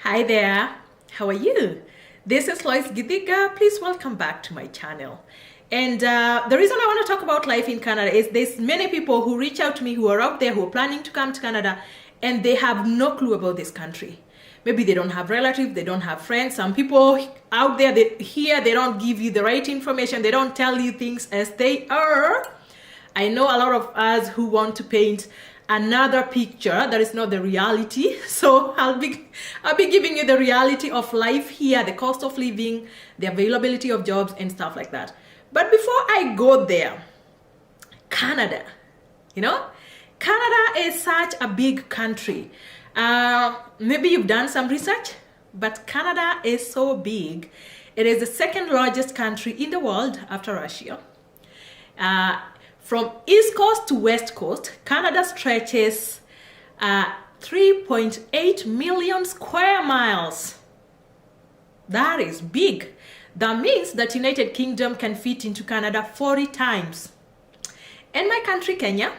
Hi there, how are you? This is Lois Gidiga. Please welcome back to my channel. And the reason I want to talk about life in Canada is there's many people who reach out to me who are out there who are planning to come to Canada and they have no clue about this country. Maybe they don't have relatives, they don't have friends. Some people out there they don't give you the right information. They don't tell you things as they are. I know a lot of us who want to paint another picture that is not the reality. So I'll be giving you the reality of life here, the cost of living, the availability of jobs and stuff like that. But before I go there, Canada, Canada is such a big country. Maybe you've done some research, but Canada is so big. It is the second largest country in the world after Russia. From East Coast to West Coast, Canada stretches 3.8 million square miles. That is big. That means that United Kingdom can fit into Canada 40 times. And my country, Kenya,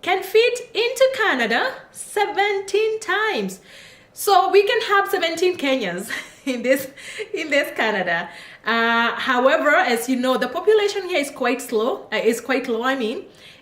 can fit into Canada 17 times. So we can have 17 Kenyans in this Canada. However, as you know, the population here is quite low,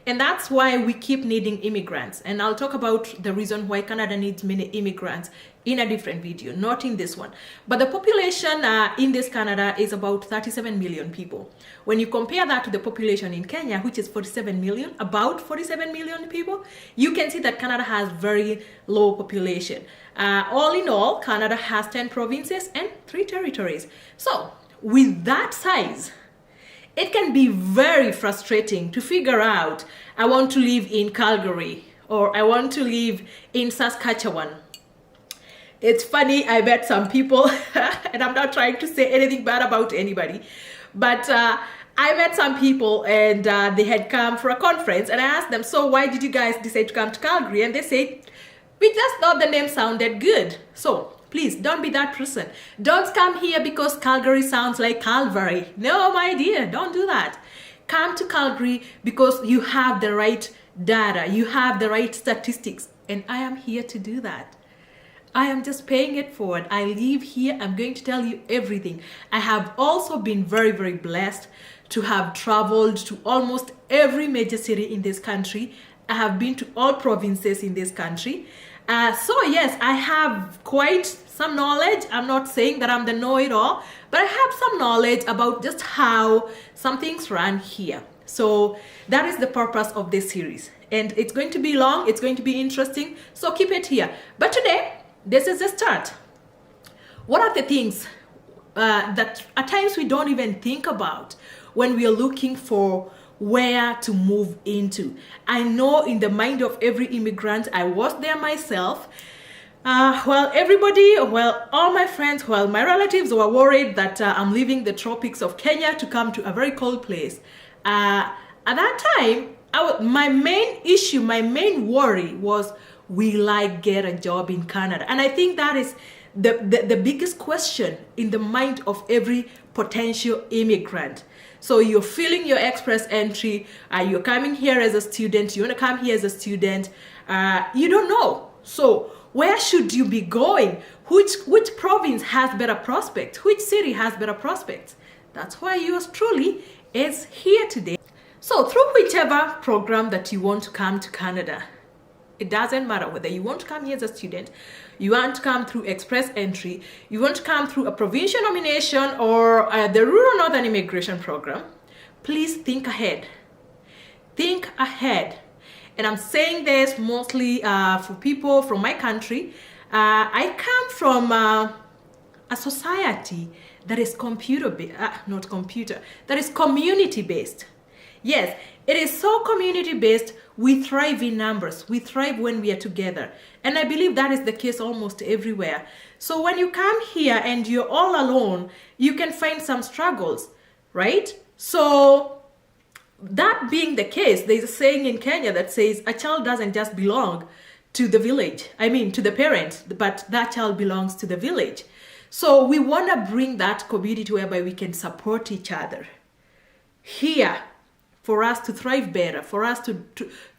and that's why we keep needing immigrants. And I'll talk about the reason why Canada needs many immigrants in a different video, not in this one. But the population in this Canada is about 37 million people. When you compare that to the population in Kenya, which is 47 million, about 47 million people, you can see that Canada has very low population. All in all, Canada has 10 provinces and 3 territories. So with that size, it can be very frustrating to figure out, I want to live in Calgary or I want to live in Saskatchewan. It's funny, I met some people, and I'm not trying to say anything bad about anybody, but I met some people and they had come for a conference and I asked them, so why did you guys decide to come to Calgary? And they said, we just thought the name sounded good. So please don't be that person. Don't come here because Calgary sounds like Calvary. No, my dear, don't do that. Come to Calgary because you have the right data, you have the right statistics, and I am here to do that. I am just paying it forward. I live here. I'm going to tell you everything. I have also been very, very blessed to have traveled to almost every major city in this country. I have been to all provinces in this country. So yes, I have quite some knowledge. I'm not saying that I'm the know-it-all, but I have some knowledge about just how some things run here. So that is the purpose of this series. And it's going to be long, it's going to be interesting, so keep it here. But today, this is the start. What are the things that at times we don't even think about when we are looking for where to move into? I know in the mind of every immigrant, I was there myself. All my friends, my relatives were worried that I'm leaving the tropics of Kenya to come to a very cold place. At that time, my main worry was, will I get a job in Canada? And I think that is the biggest question in the mind of every potential immigrant. So you're filling your express entry, you're coming here as a student, you want to come here as a student, you don't know. So where should you be going? Which province has better prospects? Which city has better prospects? That's why yours truly is here today. So through whichever program that you want to come to Canada, it doesn't matter whether you want to come here as a student, you want to come through express entry, you want to come through a provincial nomination or the Rural Northern Immigration Program, please think ahead. Think ahead. And I'm saying this mostly for people from my country. I come from a society that is that is community-based. Yes, it is so community-based. We thrive in numbers. We thrive when we are together. And I believe that is the case almost everywhere. So when you come here and you're all alone, you can find some struggles, right? So that being the case, there's a saying in Kenya that says a child doesn't just belong to the village, to the parent, but that child belongs to the village. So we want to bring that community whereby we can support each other. Here, for us to thrive better, for us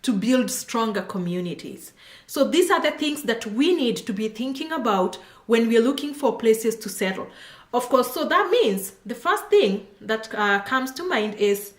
to build stronger communities. So these are the things that we need to be thinking about when we're looking for places to settle. Of course, so that means the first thing that comes to mind is,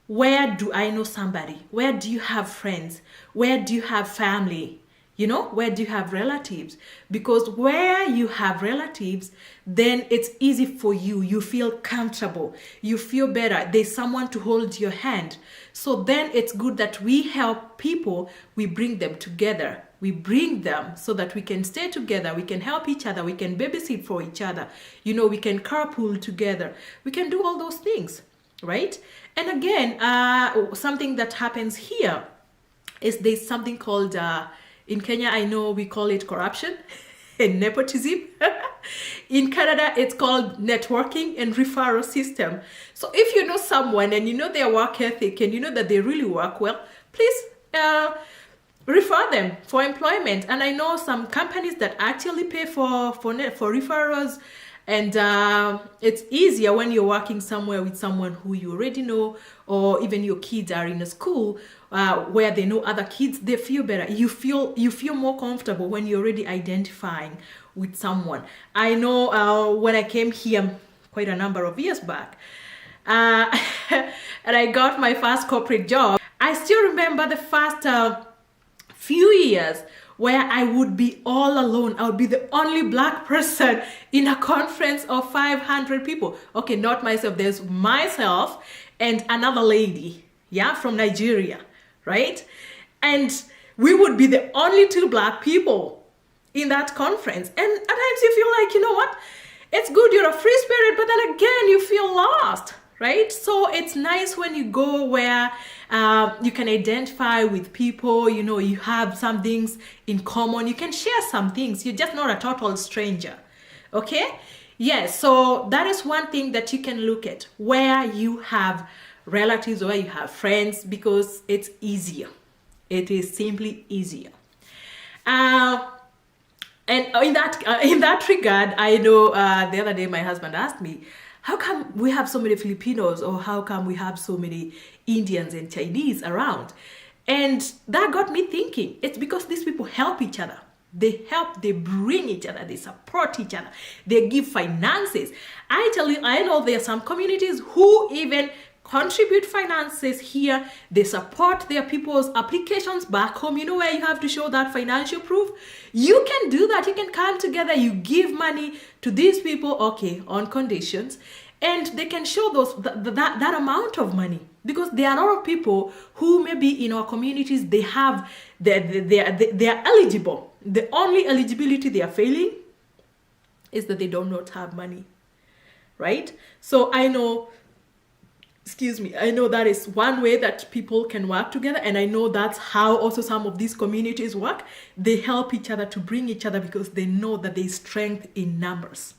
where do I know somebody? Where do you have friends? Where do you have family? Where do you have relatives? Because where you have relatives, then it's easy for you. You feel comfortable. You feel better. There's someone to hold your hand. So then it's good that we help people. We bring them together. We bring them so that we can stay together. We can help each other. We can babysit for each other. We can carpool together. We can do all those things, right? And again, something that happens here is there's something called... in Kenya, I know we call it corruption and nepotism. In Canada, it's called networking and referral system. So if you know someone and you know their work ethic and you know that they really work well, please refer them for employment. And I know some companies that actually pay for referrals. And it's easier when you're working somewhere with someone who you already know, or even your kids are in a school where they know other kids. They feel better. You feel more comfortable when you're already identifying with someone. I know when I came here quite a number of years back, and I got my first corporate job. I still remember the first few years where I would be all alone. I would be the only Black person in a conference of 500 people. Okay, not myself. There's myself and another lady, from Nigeria, right? And we would be the only two Black people in that conference. And at times you feel like, you know what? It's good, you're a free spirit, but then again, you feel lost, right? So it's nice when you go where you can identify with people, you have some things in common, you can share some things, you're just not a total stranger, okay? Yes, so that is one thing that you can look at, where you have relatives, where you have friends, because it's easier. It is simply easier. And in that regard, I know the other day my husband asked me, how come we have so many Filipinos, or how come we have so many Indians and Chinese around? And that got me thinking. It's because these people help each other. They help, they bring each other, they support each other, they give finances. I tell you, I know there are some communities who even contribute finances here. They support their people's applications back home. Where you have to show that financial proof. You can do that. You can come together. You give money to these people, okay, on conditions, and they can show that amount of money. Because there are a lot of people who maybe in our communities, they are eligible. The only eligibility they are failing is that they do not have money, right? So I know that is one way that people can work together, and I know that's how also some of these communities work. They help each other to bring each other because they know that there's strength in numbers.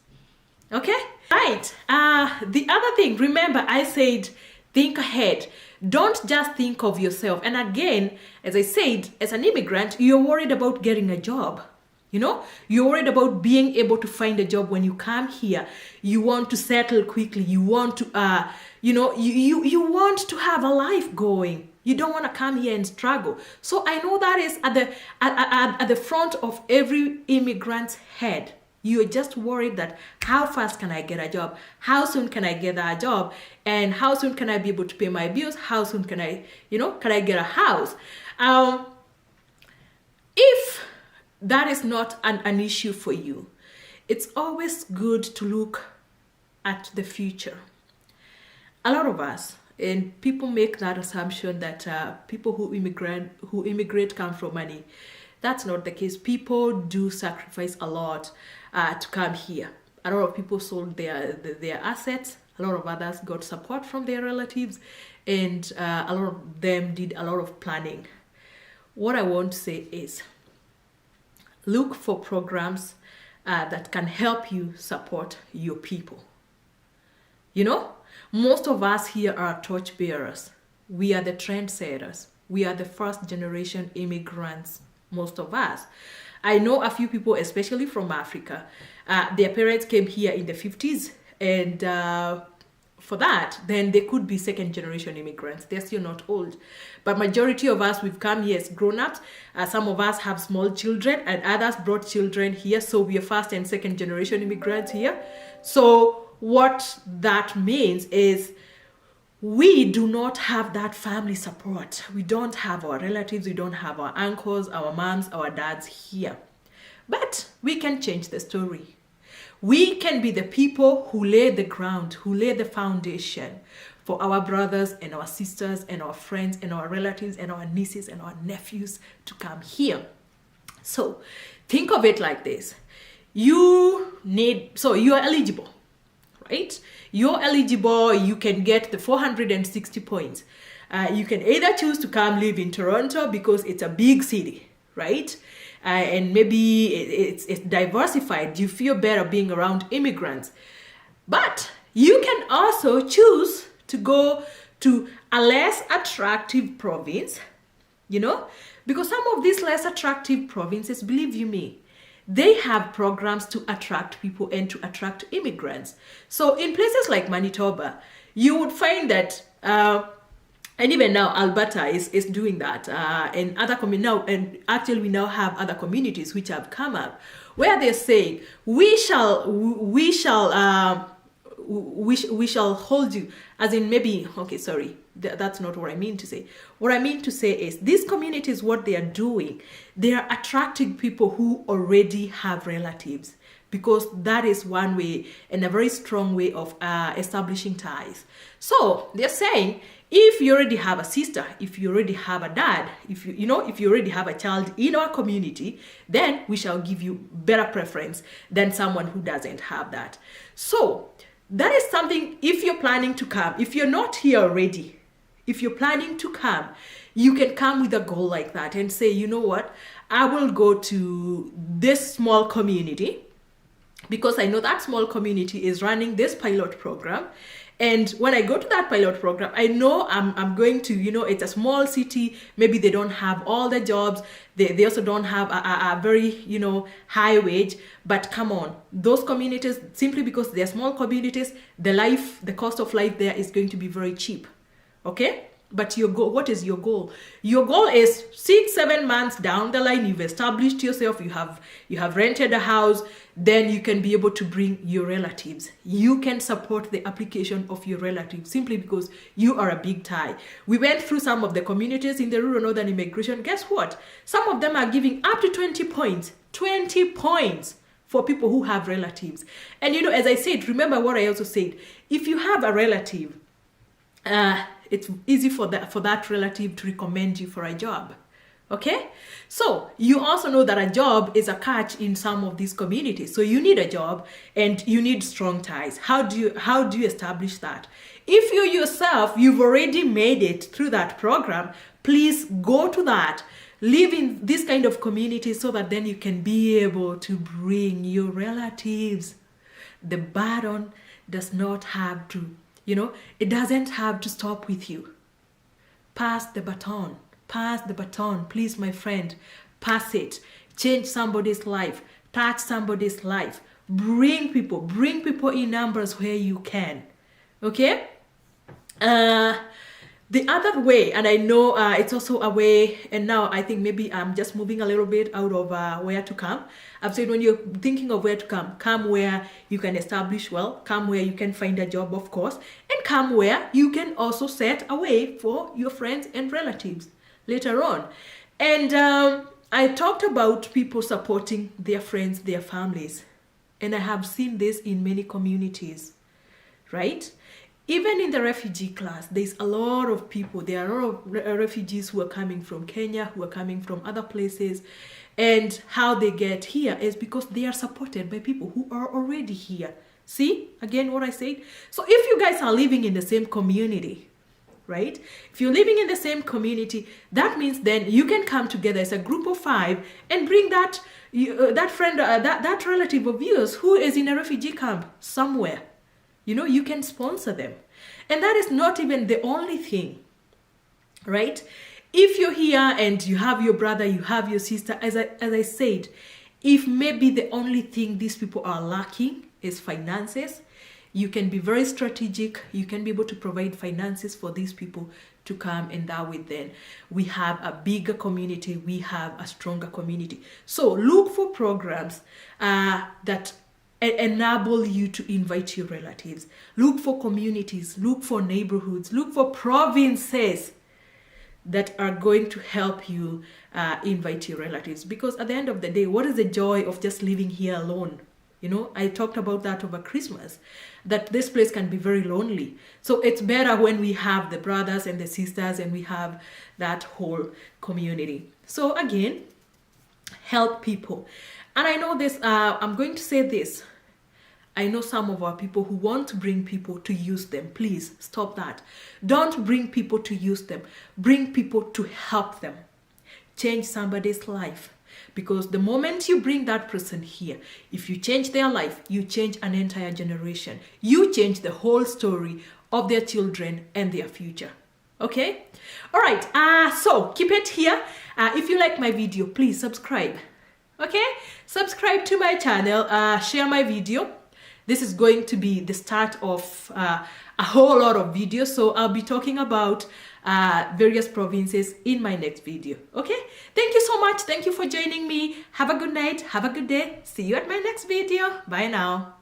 Okay? Right. The other thing, remember I said, think ahead. Don't just think of yourself. And again, as I said, as an immigrant, you're worried about getting a job. You're worried about being able to find a job when you come here. You want to settle quickly. You want to, you want to have a life going. You don't want to come here and struggle. So I know that is at the front of every immigrant's head. You're just worried that how fast can I get a job? How soon can I get a job? And how soon can I be able to pay my bills? How soon can I get a house? If that is not an issue for you, it's always good to look at the future. A lot of us, and people make that assumption that people who immigrate come from money. That's not the case. People do sacrifice a lot to come here. A lot of people sold their assets. A lot of others got support from their relatives, and a lot of them did a lot of planning. What I want to say is, look for programs that can help you support your people. Most of us here are torchbearers. We are the trendsetters. We are the first generation immigrants, most of us. I know a few people, especially from Africa. Their parents came here in the 50s, and for that, then they could be second generation immigrants. They're still not old. But majority of us, we've come here as grown-ups. Some of us have small children and others brought children here. So we are first and second generation immigrants here. So what that means is we do not have that family support. We don't have our relatives. We don't have our uncles, our moms, our dads here. But we can change the story. We can be the people who lay the ground, who lay the foundation for our brothers and our sisters and our friends and our relatives and our nieces and our nephews to come here. So think of it like this. You are eligible, right? You're eligible, you can get the 460 points. You can either choose to come live in Toronto because it's a big city, right? And maybe it's diversified. You feel better being around immigrants. But you can also choose to go to a less attractive province, because some of these less attractive provinces, believe you me, they have programs to attract people and to attract immigrants. So in places like Manitoba, you would find that and even now, Alberta is doing that, and other and actually we now have other communities which have come up, where they're saying we shall hold you, as in maybe that's not what I mean to say. What I mean to say is these communities, what they are doing, they are attracting people who already have relatives, because that is one way and a very strong way of establishing ties. So they're saying, if you already have a sister, if you already have a dad, if you already have a child in our community, then we shall give you better preference than someone who doesn't have that. So that is something, if you're planning to come, if you're not here already, if you're planning to come, you can come with a goal like that and say, you know what, I will go to this small community because I know that small community is running this pilot program. And when I go to that pilot program, I know I'm going to, it's a small city. Maybe they don't have all the jobs. They also don't have a very, high wage. But come on, those communities, simply because they're small communities, the cost of life there is going to be very cheap. Okay? But your goal, what is your goal? Your goal is 6-7 months down the line, you've established yourself, you have rented a house, then you can be able to bring your relatives. You can support the application of your relatives simply because you are a big tie. We went through some of the communities in the rural northern immigration. Guess what? Some of them are giving up to 20 points. 20 points for people who have relatives. And as I said, remember what I also said. If you have a relative, it's easy for that relative to recommend you for a job. Okay? So you also know that a job is a catch in some of these communities. So you need a job and you need strong ties. How do you establish that? If you yourself, you've already made it through that program, please go to that. Live in this kind of community so that then you can be able to bring your relatives. The burden does not have to, it doesn't have to stop with you. Pass the baton. Pass the baton. Please, my friend, pass it. Change somebody's life. Touch somebody's life. Bring people in numbers where you can. Okay? The other way, and I know it's also a way, and now I think maybe I'm just moving a little bit out of where to come. I've said when you're thinking of where to come where you can establish well, come where you can find a job, of course, and come where you can also set a way for your friends and relatives later on. And I talked about people supporting their friends, their families, and I have seen this in many communities, right? Even in the refugee class, there's a lot of people. There are a lot of refugees who are coming from Kenya, who are coming from other places. And how they get here is because they are supported by people who are already here. See, again, what I said? So if you guys are living in the same community, right? If you're living in the same community, that means then you can come together as a group of 5 and bring that friend, that relative of yours who is in a refugee camp somewhere. You can sponsor them. And that is not even the only thing, right? If you're here and you have your brother, you have your sister, as I said, if maybe the only thing these people are lacking is finances, You can be very strategic. You can be able to provide finances for these people to come, and that way then we have a bigger community, we have a stronger community. So look for programs that enable you to invite your relatives. Look for communities, look for neighborhoods, look for provinces that are going to help you invite your relatives. Because at the end of the day, what is the joy of just living here alone? You know, I talked about that over Christmas, that this place can be very lonely. So it's better when we have the brothers and the sisters and we have that whole community. So again, help people. And I know this, I'm going to say this. I know some of our people who want to bring people to use them. Please stop that. Don't bring people to use them. Bring people to help them. Change somebody's life. Because the moment you bring that person here, if you change their life, you change an entire generation. You change the whole story of their children and their future. Okay? All right. So keep it here. If you like my video, please subscribe. Okay? Subscribe to my channel. Share my video. This is going to be the start of a whole lot of videos. So I'll be talking about various provinces in my next video. Okay? Thank you so much. Thank you for joining me. Have a good night. Have a good day. See you at my next video. Bye now.